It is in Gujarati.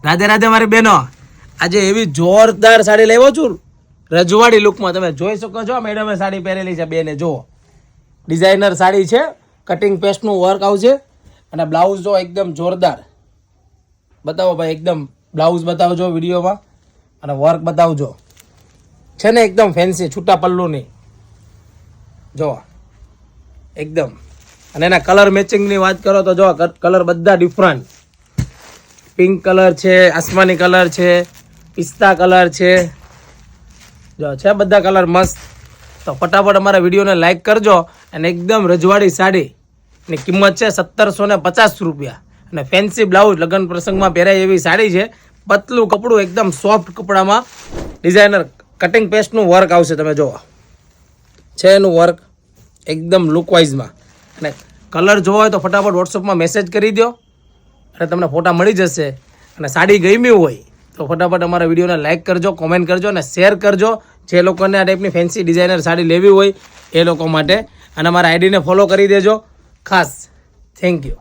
રાધે રાધે મારી બહેનો, આજે એવી જોરદાર સાડી લાવ્યો છું રજવાડી લુકમાં. તમે જોઈ શકો છો મેડમે સાડી પહેરેલી છે બેને. જુઓ ડિઝાઇનર સાડી છે, કટિંગ પેસ્ટનું વર્ક આવશે અને બ્લાઉઝ જો એકદમ જોરદાર. બતાવો ભાઈ, એકદમ બ્લાઉઝ બતાવજો વિડીયોમાં અને વર્ક બતાવજો. છે ને એકદમ ફેન્સી, છૂટા પલ્લુની. જો એકદમ. અને એના કલર મેચિંગની વાત કરો તો જો કલર બધા ડિફરન્ટ. પિંક કલર છે, આસમાની કલર છે, પિસ્તા કલર છે. જો છે બધા કલર મસ્ત. તો ફટાફટ અમારા વિડીયોને લાઈક કરજો. અને એકદમ રજવાડી સાડીની કિંમત છે 1750 રૂપિયા. અને ફેન્સી બ્લાઉઝ લગ્ન પ્રસંગમાં પહેરાય એવી સાડી છે. પતલું કપડું, એકદમ સોફ્ટ કપડામાં ડિઝાઇનર કટિંગ પેસ્ટનું વર્ક આવશે. તમે જુઓ છે એનું વર્ક એકદમ લુકવાઇઝમાં. અને કલર જોવો હોય તો ફટાફટ વોટ્સઅપમાં મેસેજ કરી દો અને તમને ફોટા મળી જશે. અને સાડી ગમી હોય તો ફટાફટ અમારા વિડીયોને લાઇક કરજો, કોમેન્ટ કરજો અને શેર કરજો. જે લોકોને આ ટાઈપની ફેન્સી ડિઝાઇનર સાડી લેવી હોય એ લોકો માટે. અને અમારા આઈડીને ફોલો કરી દેજો ખાસ. Thank you.